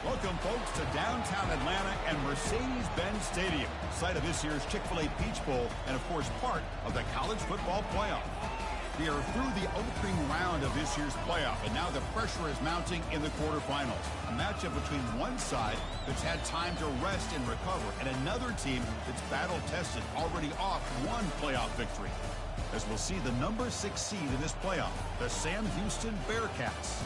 Welcome, folks, to downtown Atlanta and Mercedes-Benz Stadium, site of this year's Chick-fil-A Peach Bowl and, of course, part of the college football playoff. We are through the opening round of this year's playoff, and now the pressure is mounting in the quarterfinals. A matchup between one side that's had time to rest and recover, and another team that's battle-tested, already off one playoff victory. As we'll see the number 6 seed in this playoff, the Sam Houston Bearcats,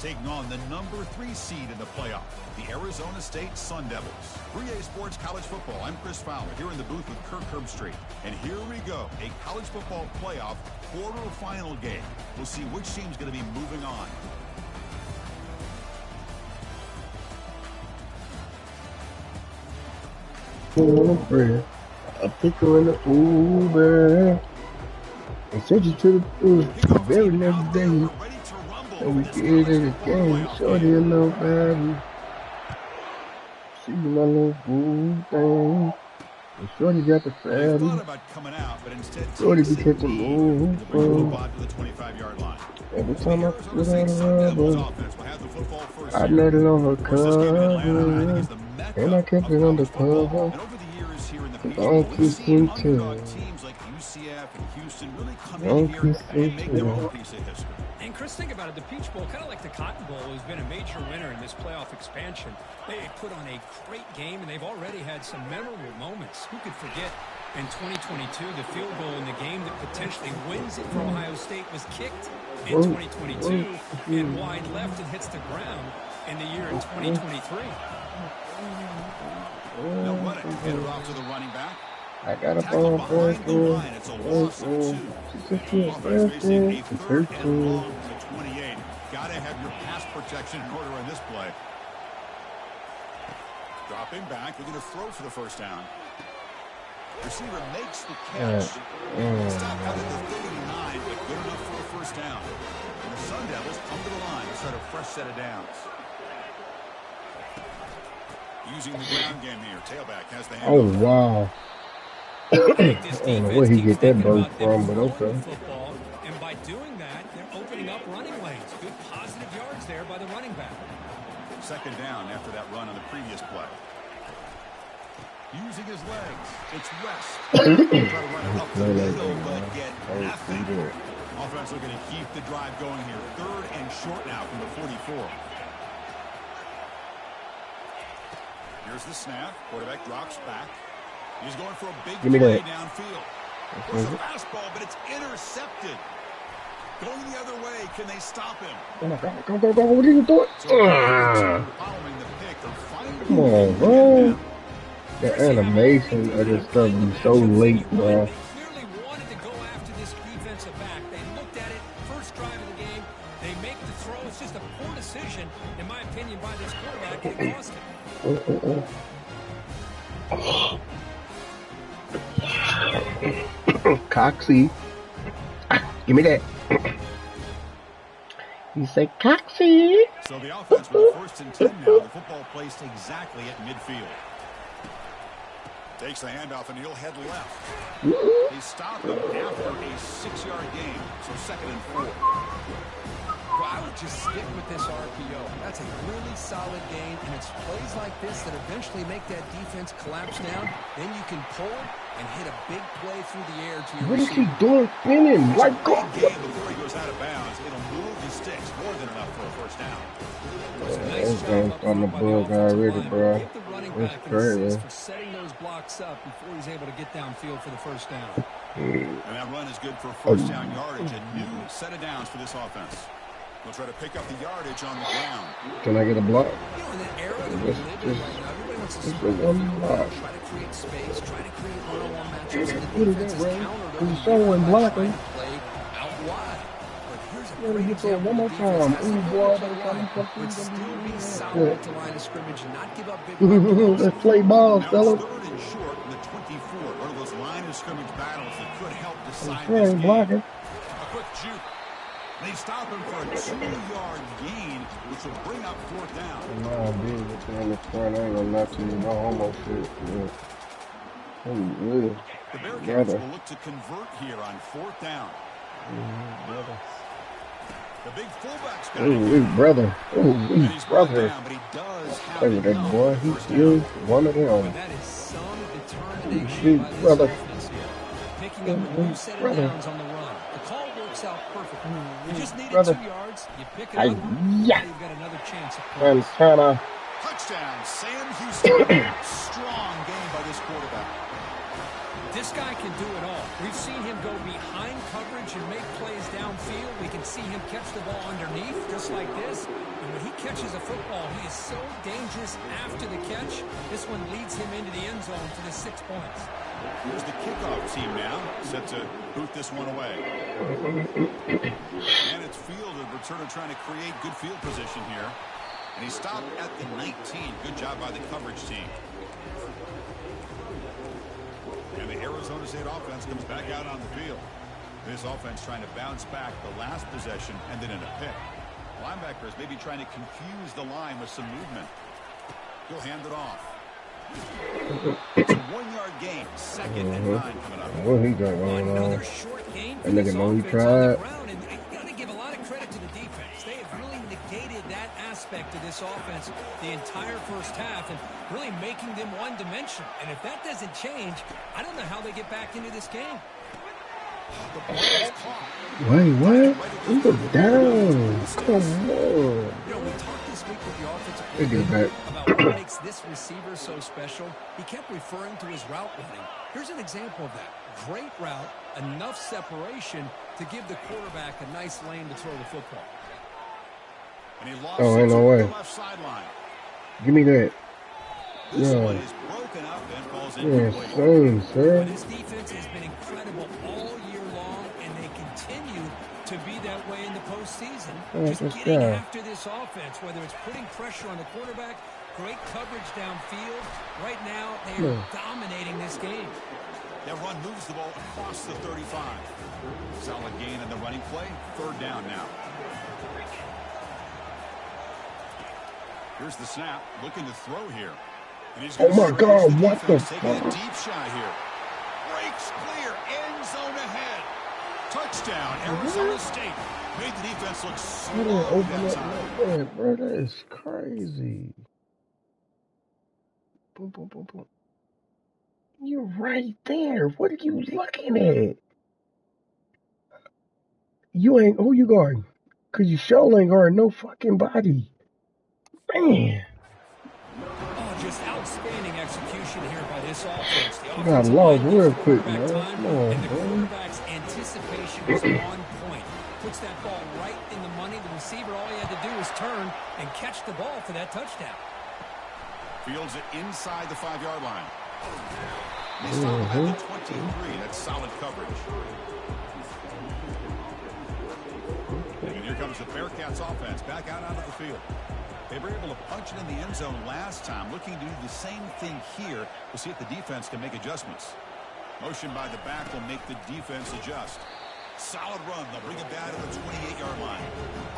taking on the number 3 seed in the playoff, the Arizona State Sun Devils. 3A Sports College Football, I'm Chris Fowler, here in the booth with Kirk Herbstreit. And here we go, a college football playoff quarterfinal game. We'll see which team's going to be moving on. A pickle in the Uber. I sent you to the very next day. And we get in the game. Shorty a little baby. See my little boo thing. And Shorty got the fatty. Shorty be catching moves. Every time I put on the rubber, I nutted on her cover. And I kept it undercover. Don't kiss him too. Don't kiss him too. And Chris, think about it. The Peach Bowl, kind of like the Cotton Bowl, has been a major winner in this playoff expansion. They put on a great game, and they've already had some memorable moments. Who could forget in 2022 the field goal in the game that potentially wins it for Ohio State was kicked in 2022 and wide left and hits the ground in the year in 2023. They'll run it. Get it off to the running back. I got a ball for it. It's a loss of 2. Offense facing a 3rd and long to 28. Got to have your pass protection in order in this play. Dropping back. They're going to throw for the first down. Receiver makes the catch. Stop out at the 39, but good enough for a first down. And the Sun Devils come to the line to start a fresh set of downs. Using the ground game here. Tailback has the hand. Oh, wow. I don't know where he get that bird from, but okay. And by doing that, they're opening up running lanes. Good positive yards there by the running back. 2nd down after that run on the previous play. Using his legs. It's West. Try to run it up the middle, but get nothing. Offense looking to keep the drive going here. 3rd and short now from the 44. Here's the snap. Quarterback drops back. He's going for a big play downfield. There's a fastball, but it's intercepted. Going the other way. Can they stop him? Go. What are you doing? Following the pick, come on, bro. The animation of this stuff is so late, bro. Clearly wanted to go after this defensive back. They looked at it, first drive of the game. They make the throw. It's just a poor decision, in my opinion, by this quarterback. And it cost him. Coxie. Give me that. You say Coxie. So the offense with 1st and 10 now. The football placed exactly at midfield. Takes the handoff and he'll head left. They stop him after a 6-yard gain. So 2nd and 4. Well, I would just stick with this RPO. That's a really solid game, and it's plays like this that eventually make that defense collapse down. Then you can pull it and hit a big play through the air to your What receiver. is he doing spinning? Like, go. Game before he goes out of bounds. It'll move the sticks more than enough for a first down. This game's on the bug already, bro. It's crazy. For setting those blocks up before he's able to get downfield for the first down. And that run is good for first down yardage. A new set of downs for this offense. They'll try to pick up the yardage on the ground. Can I get a block? You know, in that era that we live in right now, everybody wants to just spread one the field, block. try to create space, try to create one-on-one matchups. And What the is that, defense Ray? is countered He's on showing by blocking. trying to play out wide. But here's a Let me great get there example one more of the defense time. has the Ooh, boy, ability to they run, got but still be Yeah. solid at the line of scrimmage and not give up big run Let's play ball, Now fella. it's 3rd and short in the 24. One of those line of scrimmage battles that could help decide He this ain't game. blocking. A quick juke. They stop him for a 2-yard gain, which will bring up 4th down. Nah, dude, what's in the front? I ain't gonna lie to you. No homo shit. Yeah. Oh, yeah. The Bearcats Brother. will look to convert here on 4th down. Brother. The big fullback's got Oh, his brother. Oh, his brother. down, but he does have Look at that boy. He is one of them. That is some determination His by this brother. offense here. Picking up a new set of downs on the run. The call works out perfectly. You just needed 2 yards. You pick it up. Yeah. You've got another chance at points. Ncaa. Touchdown, Sam Houston. Strong game by this quarterback. This guy can do it all. We've seen him go behind coverage and make plays downfield. We can see him catch the ball underneath, just like this. And when he catches a football, he is so dangerous after the catch. This one leads him into the end zone for the 6 points. Here's the kickoff team now, set to boot this one away. And it's field, the returner trying to create good field position here. And he stopped at the 19. Good job by the coverage team. And the Arizona State offense comes back out on the field. This offense trying to bounce back the last possession and then in a pick. Linebackers maybe trying to confuse the line with some movement. He'll hand it off. It's a 1-yard gain. Second and 9 coming up. What he got going on? Another short gain for That this nigga know he offense on the tried. ground, and you got to give a lot of credit to the defense. They have really negated that aspect of this offense the entire first half and really making them one-dimensional. And if that doesn't change, I don't know how they get back into this game. The ball is caught. Wait, what? He was down. Come on. You know, we talked this week with the offensive They get coordinator back. about what makes this receiver so special. He kept referring to his route running. Here's an example of that. Great route, enough separation to give the quarterback a nice lane to throw the football. And he lost Oh, it ain't no to way. the left sideline. Give me that. This Yeah. one is broken up and falls Yeah, incomplete. same, But sir. his defense has been incredible all year long, and they continue to be that way in the postseason. Oh, Just this getting guy. after this offense, whether it's putting pressure on the quarterback, great coverage downfield. Right now, they are dominating this game. That run moves the ball across the 35. Solid gain in the running play. Third down now. Here's the snap. Looking to throw here. And he's Oh gonna my stretch God, the what the defense, taking a fuck? deep shot here. Breaks clear. End zone ahead. Touchdown, Arizona State. Made the defense look How did I slow open that up time. like that, bro? That is crazy. Boom, boom, boom, boom. You're right there. What are you looking at? You ain't, who you guarding? Because you sure ain't guarding no fucking body. Man. Oh, just outstanding execution here by this offense. The You got offensive lost line gives real the quick, quarterback man. time, Come on, and the man. quarterback's anticipation was on point. Puts that ball right in the money. The receiver, all he had to do was turn and catch the ball for that touchdown. Fields it inside the 5-yard line. They stop at the 23. That's solid coverage. And here comes the Bearcats offense back out onto the field. They were able to punch it in the end zone last time. Looking to do the same thing here. We'll see if the defense can make adjustments. Motion by the back will make the defense adjust. Solid run. They'll bring it back to the 28-yard line.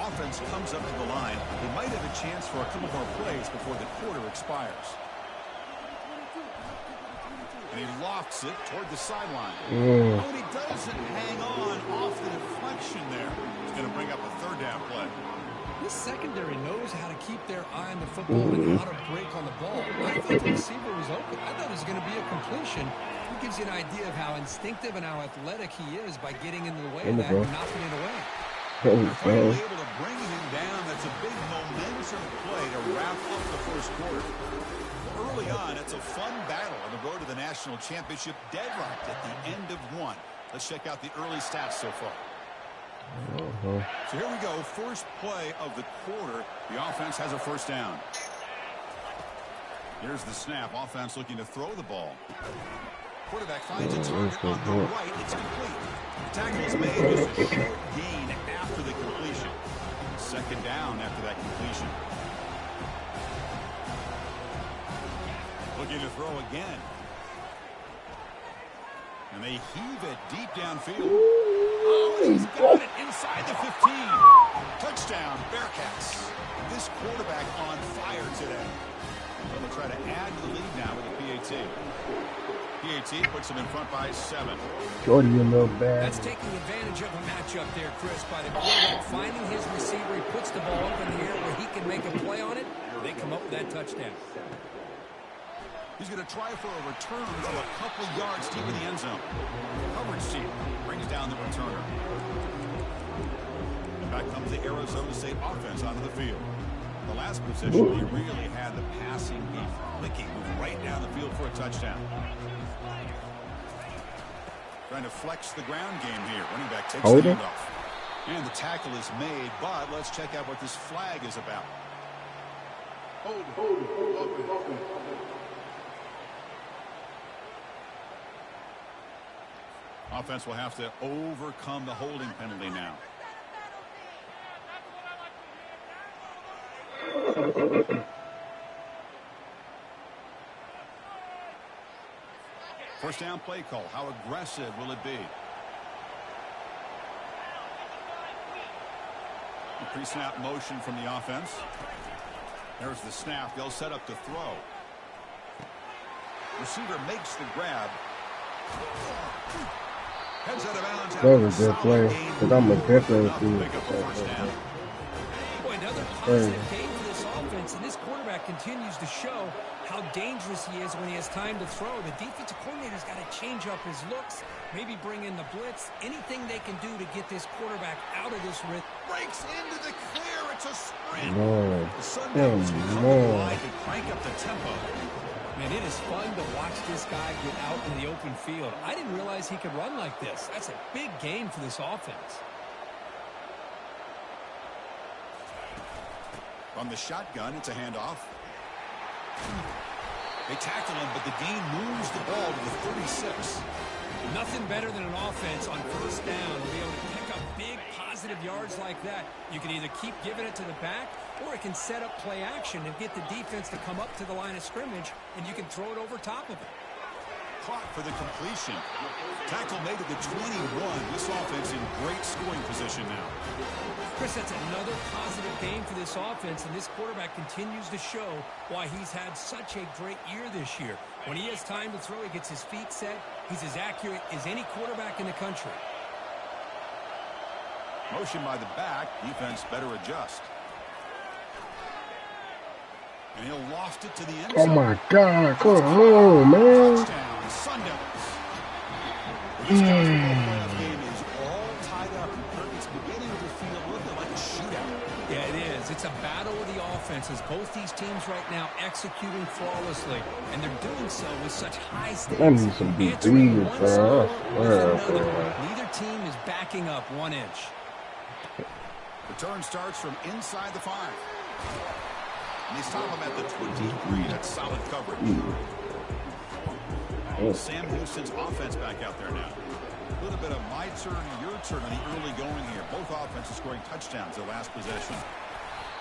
Offense comes up to the line. They might have a chance for a couple more plays before the quarter expires. And he lofts it toward the sideline. Oh, and he doesn't hang on off the deflection there. He's going to bring up a third down play. This secondary knows how to keep their eye on the football and how to break on the ball. I thought the receiver was open. I thought it was going to be a completion. It gives you an idea of how instinctive and how athletic he is by getting into the way of that and knocking it away. Finally able to bring him down. That's a big momentum play to wrap up the first quarter. Early on, it's a fun battle on the road to the national championship, deadlocked at the end of one. Let's check out the early stats so far. So here we go, first play of the quarter. The offense has a first down. Here's the snap. Offense looking to throw the ball. Quarterback finds a target on the right. It's complete. The tackle is made. Just a short gain after the completion. Second down after that completion. Looking to throw again. And they heave it deep downfield. Oh, he's got it inside the 15. Touchdown, Bearcats. This quarterback on fire today. They'll try to add to the lead now with a PAT. PAT puts them in front by 7. Shorty, you little bad. That's taking advantage of a matchup there, Chris, by the quarterback finding his receiver. He puts the ball up in the air where he can make a play on it. They come up with that touchdown. He's going to try for a return to a couple yards deep in the end zone. Coverage team brings down the returner. And back comes the Arizona State offense onto the field. The last possession, they really had the passing game clicking, moving right down the field for a touchdown. Trying to flex the ground game here. Running back takes the handoff. And the tackle is made, but let's check out what this flag is about. Hold it. Offense will have to overcome the holding penalty now. First down play call. How aggressive will it be? Pre-snap motion from the offense. There's the snap. They'll set up to throw. Receiver makes the grab. Heads out of bounds. That was a good play. Because I'm a definitely Boy, another positive game for this offense, and this quarterback continues to show how dangerous he is when he has time to throw. The defensive coordinator's got to change up his looks, maybe bring in the blitz, anything they can do to get this quarterback out of this rhythm. Breaks into the clear. It's a sprint. Lord. The Sundowns come alive and crank up the tempo. Man, it is fun to watch this guy get out in the open field. I didn't realize he could run like this. That's a big game for this offense. From the shotgun, it's a handoff. They tackle him, but the game moves the ball to the 36. Nothing better than an offense on first down to be able to pick up big positive yards like that. You can either keep giving it to the back, or it can set up play action and get the defense to come up to the line of scrimmage, and you can throw it over top of it. Caught for the completion. Tackle made at the 21. This offense in great scoring position now. Chris, that's another positive game for this offense, and this quarterback continues to show why he's had such a great year this year. When he has time to throw, he gets his feet set. He's as accurate as any quarterback in the country. Motion by the back. Defense better adjust. And he'll loft it to the end zone. Oh my God, come on, man. Touchdown, Sundowns. This college football playoff game is all tied up. It's beginning to feel a little bit like a shootout. Yeah, it is. It's a battle of the offenses. Both these teams right now executing flawlessly, and they're doing so with such high stakes. I need some big threes, bro. Neither team is backing up 1 inch. Return starts from inside the 5. And they stop him at the 23. That's solid coverage. Sam Houston's offense back out there now. A little bit of my turn, your turn on the early going here. Both offenses scoring touchdowns their last possession.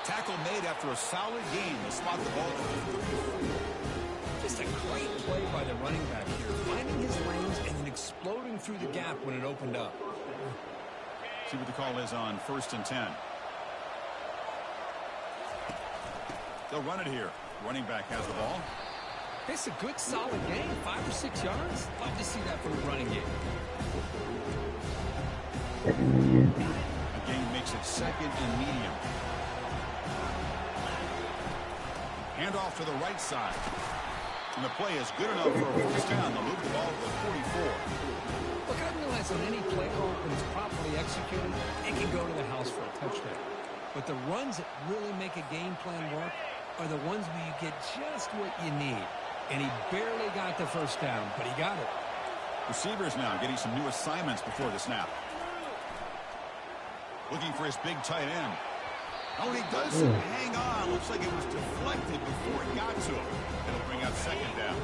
Tackle made after a solid game to spot the ball. Just a great play by the running back here, finding his lanes and then exploding through the gap when it opened up. See what the call is on 1st and 10. They'll run it here. Running back has the ball. It's a good, solid game. 5 or 6 yards. Love to see that from the running game. Again makes it 2nd and medium. Handoff to the right side. And the play is good enough for a first down. They'll move the ball to the 44. Look, I realize that any play call, when it's properly executed, it can go to the house for a touchdown. But the runs that really make a game plan work are the ones where you get just what you need. And he barely got the first down, but he got it. Receivers now getting some new assignments before the snap. Looking for his big tight end. Oh, and he doesn't hang on. Looks like it was deflected before it got to him. It'll bring up 2nd down.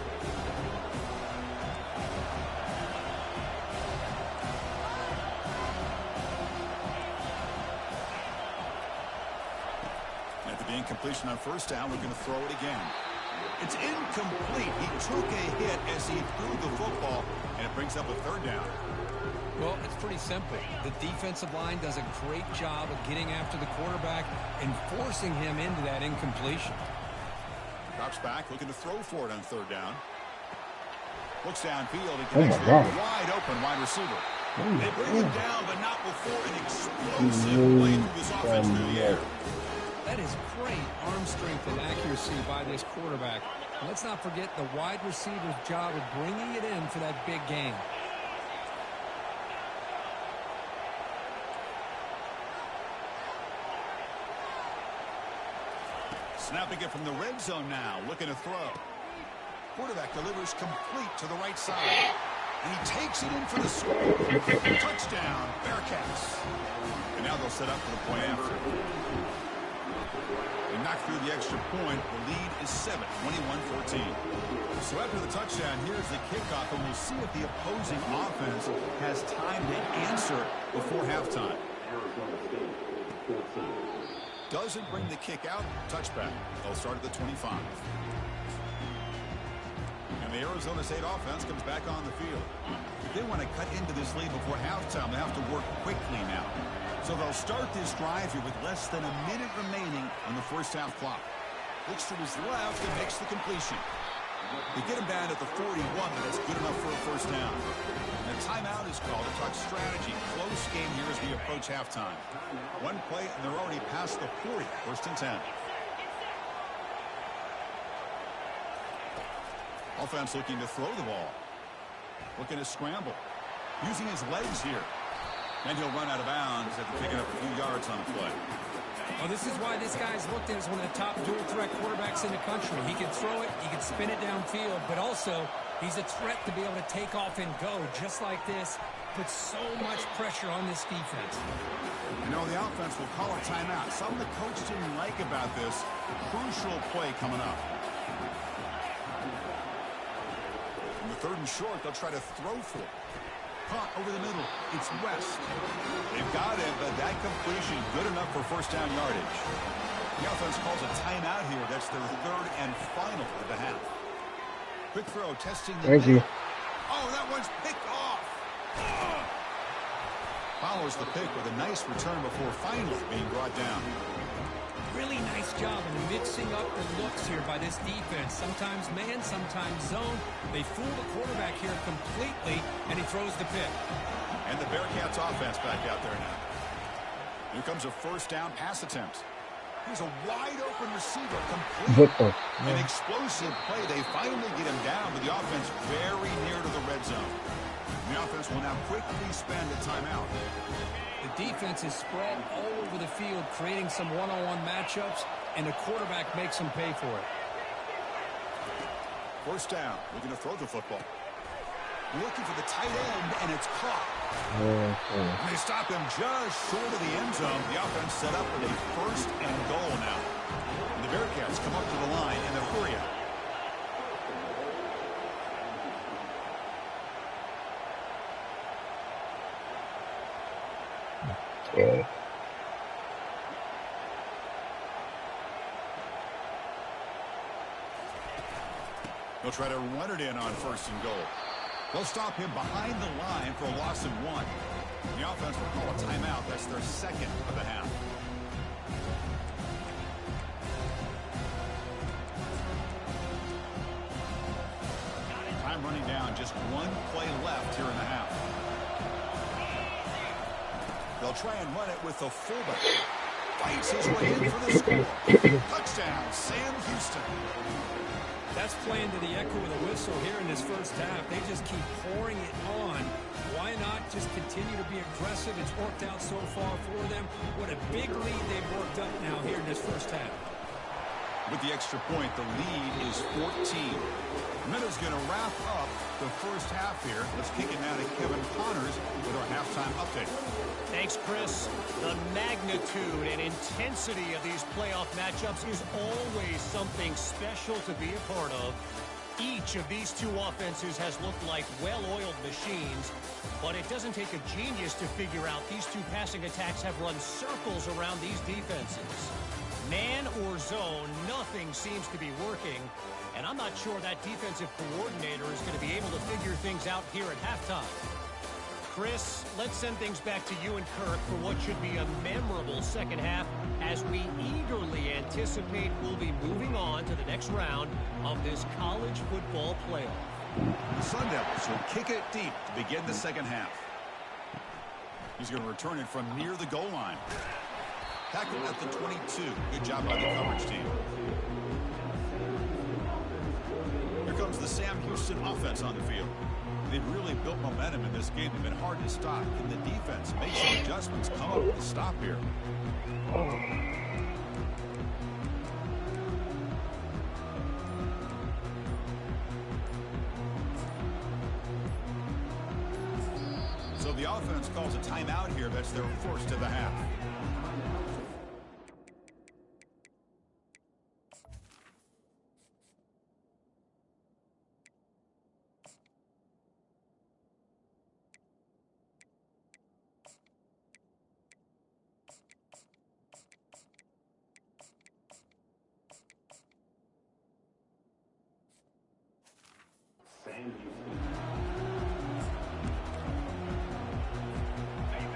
After the incompletion on first down, we're going to throw it again. It's incomplete. He took a hit as he threw the football, and it brings up a 3rd down. Well, it's pretty simple. The defensive line does a great job of getting after the quarterback and forcing him into that incompletion. Drops back, looking to throw for it on 3rd down. Looks downfield. He Oh connects my with a God. wide open wide receiver. Oh, They bring him down, but not before an explosive no. play through this offense through the air. That is great arm strength and accuracy by this quarterback. And let's not forget the wide receiver's job of bringing it in for that big game. Snapping it from the red zone now, looking to throw. Quarterback delivers complete to the right side. And he takes it in for the score. Touchdown, Bearcats. And now they'll set up for the point after. They knock through the extra point. The lead is 7, 21-14. So after the touchdown, here's the kickoff, and we'll see if the opposing offense has time to answer before halftime. Doesn't bring the kick out. Touchback. They'll start at the 25. And the Arizona State offense comes back on the field. If they want to cut into this lead before halftime, they have to work quickly now. So they'll start this drive here with less than a minute remaining on the first half clock. Looks to his left and makes the completion. They get him down at the 41, but that's good enough for a first down. And a timeout is called to talk strategy. Close game here as we approach halftime. One play, and they're already past the 40. First and 10. Offense looking to throw the ball. Looking to scramble. Using his legs here. And he'll run out of bounds after picking up a few yards on the play. Well, this is why this guy's looked at as one of the top dual-threat quarterbacks in the country. He can throw it, he can spin it downfield, but also he's a threat to be able to take off and go just like this. Puts so much pressure on this defense. You know, the offense will call a timeout. Something the coach didn't like about this. Crucial play coming up. In the third and short, they'll try to throw for it. Punt over the middle. It's West. They've got it, but that completion good enough for first down yardage. The offense calls a timeout here. That's their third and final of the half. Quick throw, testing the Thank you. Oh, that one's picked off. Follows the pick with a nice return before finally being brought down. Really nice job in mixing up the looks here by this defense. Sometimes man, sometimes zone. They fool the quarterback here completely, and he throws the pick. And the Bearcats offense back out there now. Here comes a first down pass attempt. Here's a wide open receiver, complete. An explosive play. They finally get him down, but the offense very near to the red zone. The offense will now quickly spend a timeout. The defense is spread all over the field, creating some one-on-one matchups, and the quarterback makes them pay for it. First down. Looking to throw the football. Looking for the tight end, and it's caught. And they stop him just short of the end zone. The offense set up with a first and goal now. And the Bearcats come up to the line, and they're hurry up. Yeah. They'll try to run it in on first and goal. They'll stop him behind the line for a loss of 1. The offense will call a timeout. That's their second of the half. Time running down. Just one play left here in the half. They'll try and run it with the fullback. Fights his way in for the score. Touchdown, Sam Houston. That's playing to the echo of the whistle here in this first half. They just keep pouring it on. Why not just continue to be aggressive? It's worked out so far for them. What a big lead they've worked up now here in this first half. With the extra point, the lead is 14. Minna's going to wrap up the first half here. Let's kick it now to Kevin Connors with our halftime update. Thanks, Chris. The magnitude and intensity of these playoff matchups is always something special to be a part of. Each of these two offenses has looked like well-oiled machines, but it doesn't take a genius to figure out these two passing attacks have run circles around these defenses. Man or zone, nothing seems to be working, and I'm not sure that defensive coordinator is going to be able to figure things out here at halftime. Chris, let's send things back to you and Kirk for what should be a memorable second half as we eagerly anticipate we'll be moving on to the next round of this college football playoff. The Sun Devils will kick it deep to begin the second half. He's going to return it from near the goal line. Tackle at the 22. Good job by the coverage team. Here comes the Sam Houston offense on the field. They've really built momentum in this game. They've been hard to stop. Can the defense make some adjustments, come up with a stop here? So the offense calls a timeout here. That's their first of the half.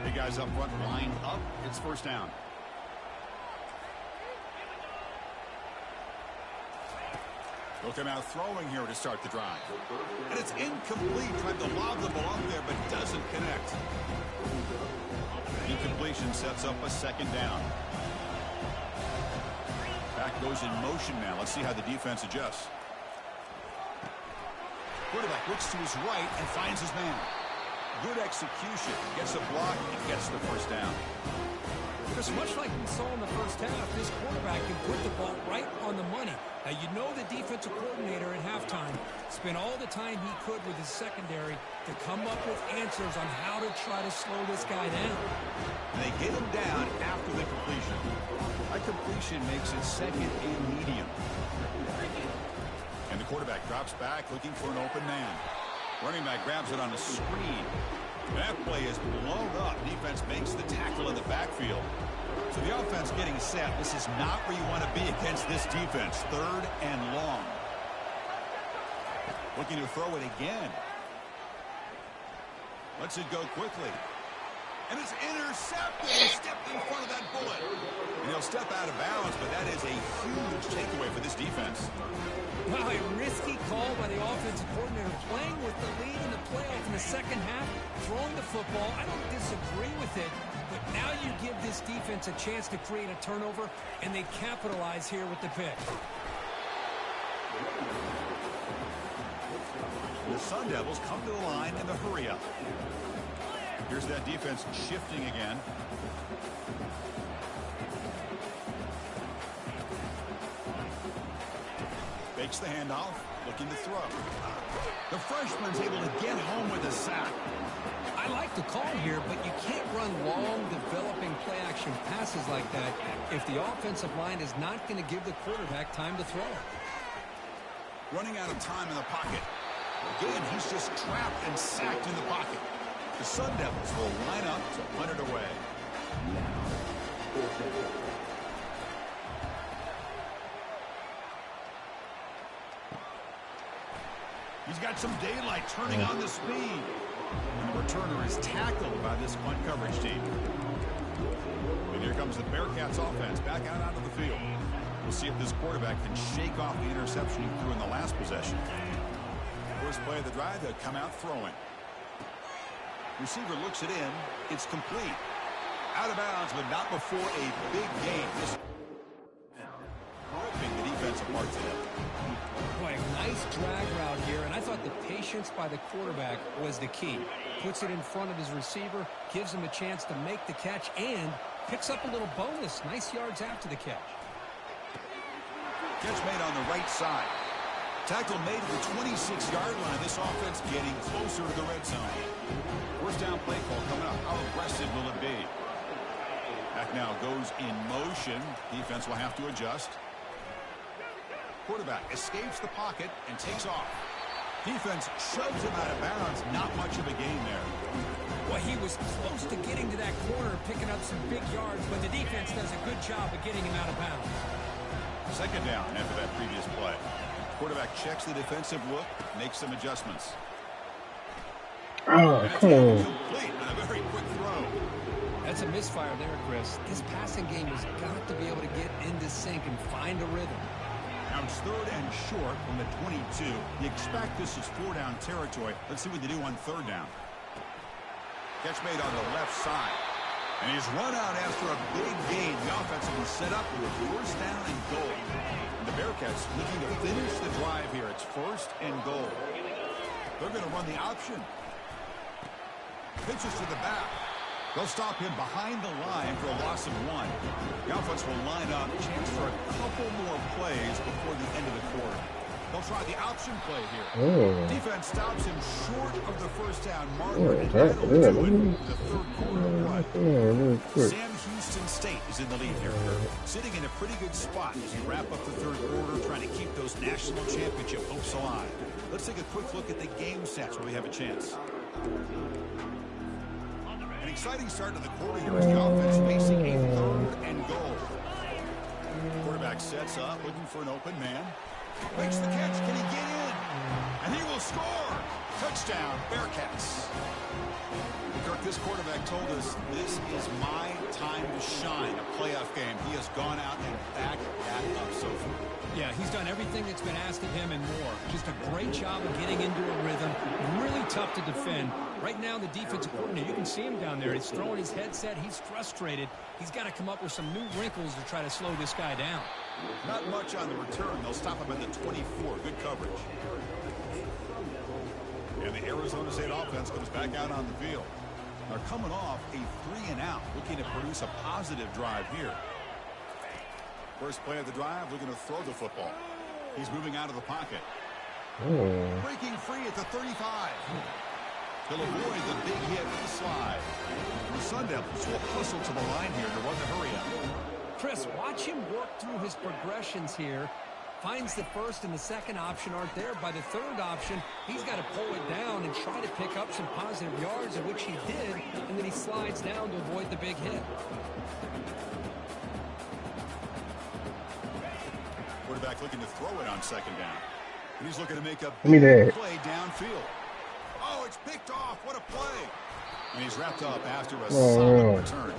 Hey guys up front, line up. It's first down. They'll come out throwing here to start the drive. And it's incomplete. Tried to lob the ball up there, but doesn't connect. Incompletion sets up a second down. Back goes in motion now. Let's see how the defense adjusts. Quarterback looks to his right and finds his man. Good execution. Gets a block and gets the first down. Because much like we saw in the first half, this quarterback can put the ball right on the money. Now, you know the defensive coordinator at halftime spent all the time he could with his secondary to come up with answers on how to try to slow this guy down. And they get him down after the completion. That completion makes it second and medium. And the quarterback drops back looking for an open man. Running back grabs it on a screen. That play is blown up. Defense makes the tackle in the backfield. So the offense getting set. This is not where you want to be against this defense. Third and long. Looking to throw it again. Lets it go quickly. And it's intercepted. He stepped in front of that bullet. And he'll step out of bounds, but that is a huge takeaway for this defense. Wow, a risky call by the offensive coordinator, playing with the lead in the playoff in the second half, throwing the football. I don't disagree with it, but now you give this defense a chance to create a turnover, and they capitalize here with the pick. The Sun Devils come to the line in the hurry up. Here's that defense shifting again. Fakes the handoff, looking to throw. The freshman's able to get home with a sack. I like the call here, but you can't run long, developing play-action passes like that if the offensive line is not going to give the quarterback time to throw. Running out of time in the pocket. Again, he's just trapped and sacked in the pocket. The Sun Devils will line up to punt it away. He's got some daylight turning on the speed. And the returner is tackled by this punt coverage team. And here comes the Bearcats offense back out onto the field. We'll see if this quarterback can shake off the interception he threw in the last possession. First play of the drive, they'll come out throwing. Receiver looks it in. It's complete. Out of bounds, but not before a big game. Just ripping the defense apart today. Boy, nice drag route here, and I thought the patience by the quarterback was the key. Puts it in front of his receiver, gives him a chance to make the catch, and picks up a little bonus. Nice yards after the catch. Catch made on the right side. Tackle made at the 26-yard line. This offense getting closer to the red zone. First down play call coming up. How aggressive will it be? Back now goes in motion. Defense will have to adjust. Quarterback escapes the pocket and takes off. Defense shoves him out of bounds. Not much of a gain there. Well, he was close to getting to that corner, picking up some big yards, but the defense does a good job of getting him out of bounds. Second down after that previous play. Quarterback checks the defensive look, makes some adjustments. Oh, come on. Complete with a very quick throw. That's a misfire there, Chris. This passing game has got to be able to get into sync and find a rhythm. Now It's 3rd and short from the 22. You expect this is 4-down territory. Let's see what they do on 3rd down. Catch made on the left side. And he's run out after a big gain. The offense will be set up with 1st down and goal. And the Bearcats looking to finish the drive here. It's 1st and goal. They're going to run the option. Pitches to the back. They'll stop him behind the line for a loss of 1. The offense will line up. Chance for a couple more plays before the end of the quarter. They'll try the option play here. Defense stops him short of the 1st down marker. And that'll do it in the 3rd quarter. Sam Houston State is in the lead here. Sitting in a pretty good spot as we wrap up the 3rd quarter, trying to keep those national championship hopes alive. Let's take a quick look at the game stats where we have a chance. An exciting start to the quarter here as the offense facing a 3rd and goal. Quarterback sets up, looking for an open man. Makes the catch. Can he get in? And he will score. Touchdown, Bearcats. Kirk, this quarterback told us this is my time to shine. A playoff game. He has gone out and backed that up so far. Yeah, he's done everything that's been asked of him and more. Just a great job of getting into a rhythm. Really tough to defend. Right now, the defensive coordinator, you can see him down there. He's throwing his headset. He's frustrated. He's got to come up with some new wrinkles to try to slow this guy down. Not much on the return. They'll stop him at the 24. Good coverage. And the Arizona State offense comes back out on the field. They're coming off a 3-and-out, looking to produce a positive drive here. First play of the drive, looking to throw the football. He's moving out of the pocket. Breaking free at the 35. He'll avoid the big hit with the slide. The Sun Devils will hustle to the line here to run the hurry up. Chris, watch him work through his progressions here. Finds the 1st and the 2nd option aren't there. By the 3rd option, he's got to pull it down and try to pick up some positive yards, of which he did, and then he slides down to avoid the big hit. Quarterback looking to throw it on 2nd down. And he's looking to make a big play downfield. Oh, it's picked off. What a play. And he's wrapped up after a solid return.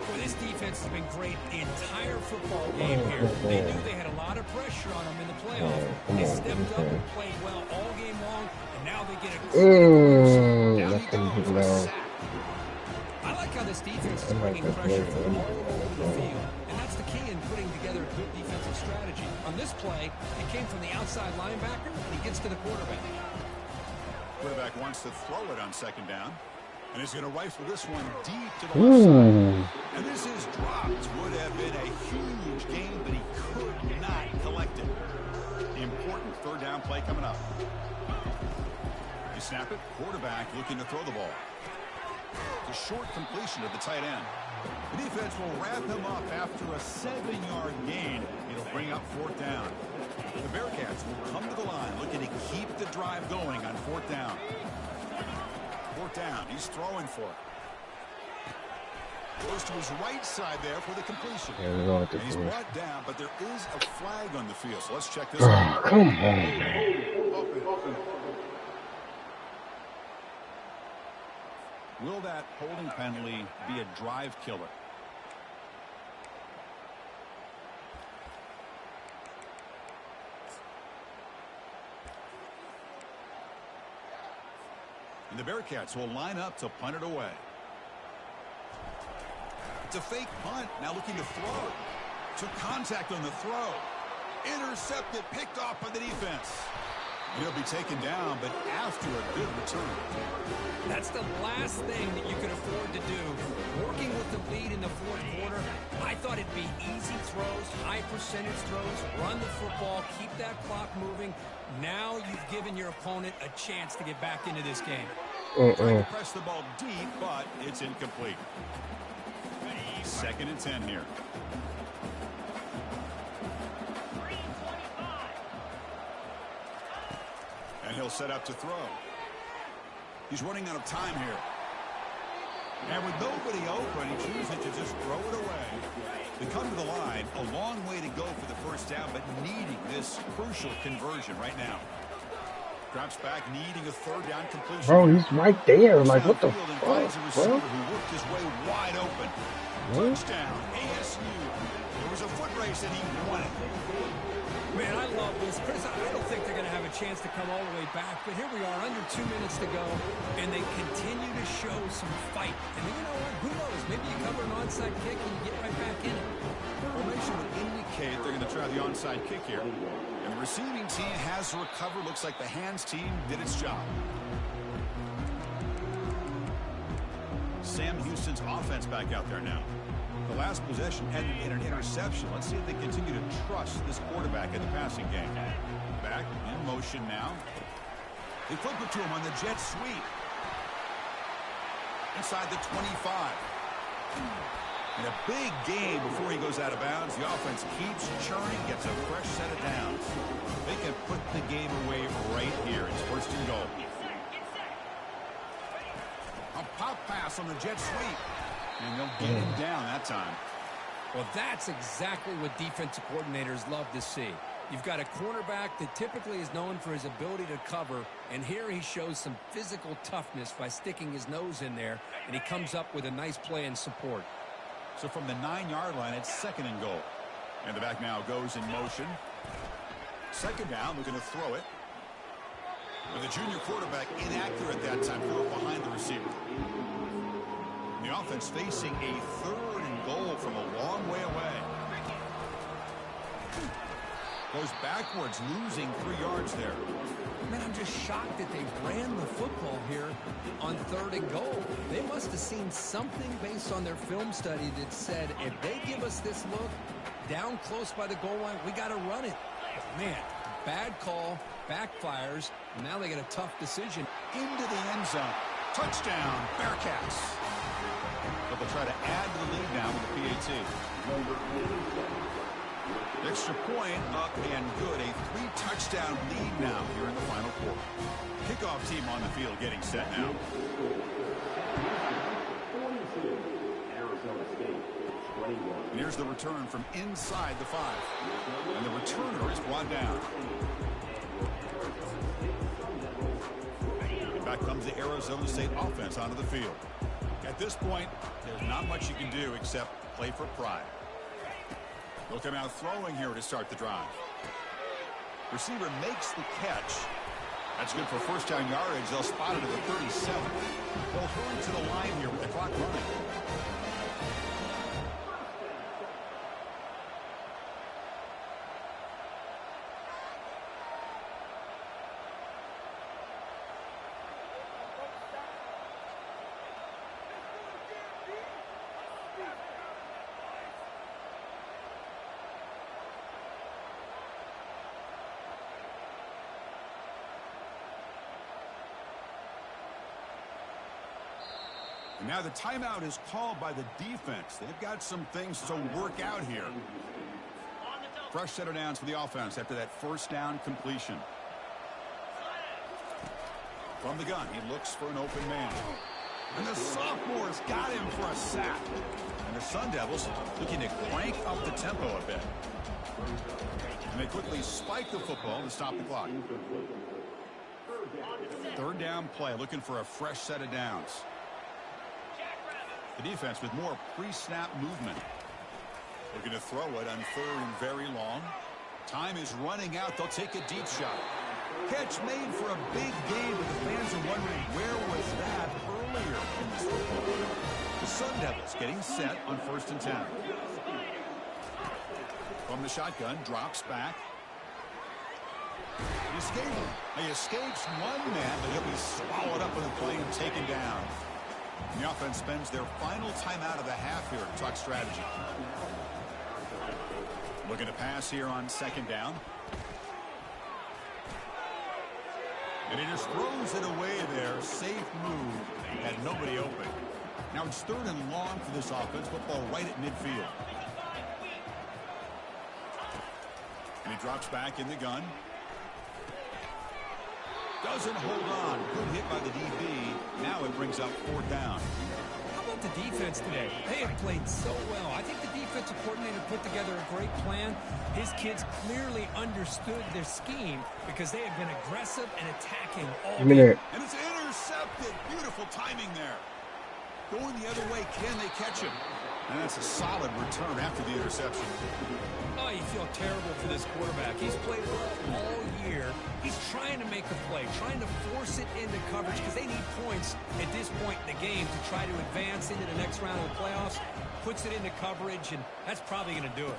Well, this defense has been great the entire football game here. They knew they had a lot of pressure on them in the playoff. They stepped up and played well all game long, and now they get a I like how this defense is bringing pressure from all over the field, and that's the key in putting together a good defensive strategy. On this play, it came from the outside linebacker, and he gets to the quarterback. Quarterback wants to throw it on 2nd down. And he's going to rifle this one deep to the left side. And this is dropped. Would have been a huge gain, but he could not collect it. Important 3rd down play coming up. You snap it. Quarterback looking to throw the ball. The short completion of the tight end. The defense will wrap him up after a 7-yard gain. It'll bring up 4th down. The Bearcats will come to the line looking to keep the drive going on 4th down. 4th down. He's throwing for it. Goes to his right side there for the completion. And he's brought down, but there is a flag on the field. So let's check this out. Come on. Open. Will that holding penalty be a drive killer? And the Bearcats will line up to punt it away. It's a fake punt. Now looking to throw. Took contact on the throw. Intercepted, picked off by the defense. He'll be taken down, but after a good return. That's the last thing that you could afford to do. Working with the lead in the 4th quarter, I thought it'd be easy throws, high percentage throws, run the football, keep that clock moving. Now you've given your opponent a chance to get back into this game. Trying to press the ball deep, but it's incomplete. 2nd and 10 here. And he'll set up to throw. He's running out of time here. And with nobody open, he chooses to just throw it away. They come to the line, a long way to go for the 1st down, but needing this crucial conversion right now. Drops back, needing a 3rd down completion. Bro, he's right there. Like, what the fuck, bro? Who worked his way wide open. Touchdown, ASU. There was a foot race and he won it. Man, I love this. Chris, I don't think they're going to have a chance to come all the way back, but here we are, under 2 minutes to go, and they continue to show some fight. And you know what? Who knows? Maybe you cover an onside kick and you get right back in it. Formation would indicate they're going to try the onside kick here. And the receiving team has recovered. Looks like the hands team did its job. Sam Houston's offense back out there now. The last possession ended in an interception. Let's see if they continue to trust this quarterback in the passing game. Back in motion now. They flip it to him on the jet sweep. Inside the 25. In a big game before he goes out of bounds. The offense keeps churning, gets a fresh set of downs. They can put the game away right here. It's first and goal. A pop pass on the jet sweep. And they'll get him down that time. Well, that's exactly what defensive coordinators love to see. You've got a cornerback that typically is known for his ability to cover, and here he shows some physical toughness by sticking his nose in there, and he comes up with a nice play and support. So from the 9-yard line, it's second and goal. And the back now goes in motion. Second down, looking to throw it. But the junior quarterback inaccurate that time, threw it behind the receiver. The offense facing a third and goal from a long way away. Goes backwards, losing 3 yards there. Man, I'm just shocked that they ran the football here on third and goal. They must have seen something based on their film study that said, if they give us this look down close by the goal line, we got to run it. Man, bad call, backfires. Now they get a tough decision. Into the end zone. Touchdown, Bearcats. But they'll try to add to the lead now with the PAT. Extra point up and good. A 3-touchdown lead now here in the final quarter. Kickoff team on the field getting set now. And here's the return from inside the 5. And the returner is brought down. And back comes the Arizona State offense onto the field. At this point, there's not much you can do except play for pride. They'll come out throwing here to start the drive. Receiver makes the catch. That's good for first down yardage. They'll spot it at the 37. They'll hurry to the line here with the clock running. And now the timeout is called by the defense. They've got some things to work out here. Fresh set of downs for the offense after that first down completion. From the gun, he looks for an open man. And the sophomores got him for a sack. And the Sun Devils looking to crank up the tempo a bit. And they quickly spike the football to stop the clock. Third down play, looking for a fresh set of downs. The defense with more pre-snap movement. Looking to throw it on third and very long. Time is running out. They'll take a deep shot. Catch made for a big game, but the fans are wondering where was that earlier in this football. The Sun Devils getting set on 1st and 10. From the shotgun, drops back. He escapes one man, but he'll be swallowed up in the play and taken down. And the offense spends their final timeout of the half here to talk strategy. Looking to pass here on second down. And he just throws it away there. Safe move. Had nobody open. Now it's third and long for this offense. Football right at midfield. And he drops back in the gun. Doesn't hold on. Good hit by the DB. Now it brings up fourth down. How about the defense today? They have played so well. I think the defensive coordinator put together a great plan. His kids clearly understood their scheme because they have been aggressive and attacking all game. And it's intercepted. Beautiful timing there. Going the other way. Can they catch him? And that's a solid return after the interception. Oh, you feel terrible for this quarterback. He's played well all year. He's trying to make a play, trying to force it into coverage because they need points at this point in the game to try to advance into the next round of the playoffs. Puts it into coverage, and that's probably going to do it.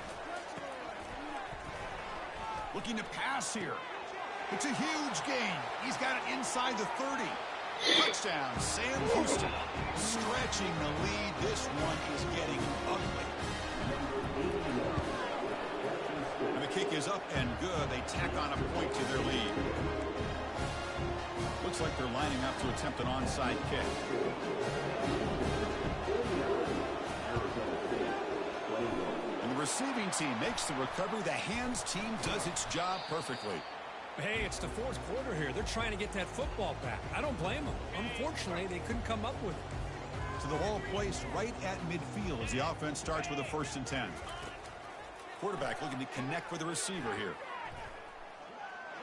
Looking to pass here. It's a huge gain. He's got it inside the 30. Touchdown, Sam Houston. Stretching the lead. This one is getting ugly. And the kick is up and good. They tack on a point to their lead. Looks like they're lining up to attempt an onside kick. And the receiving team makes the recovery. The hands team does its job perfectly. Hey, it's the fourth quarter here. They're trying to get that football back. I don't blame them. Unfortunately, they couldn't come up with it. So the ball placed right at midfield as the offense starts with a 1st and 10. Quarterback looking to connect with the receiver here.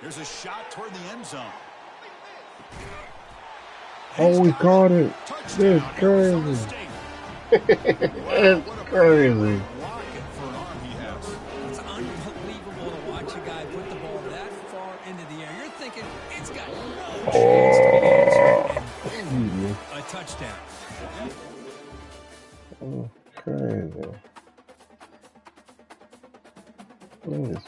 Here's a shot toward the end zone. Oh, we caught it. That's crazy. That's crazy. It's unbelievable to watch a guy put the ball that far into the air. You're thinking it's got no chance to be answered. A touchdown. Oh, crazy. Look at this,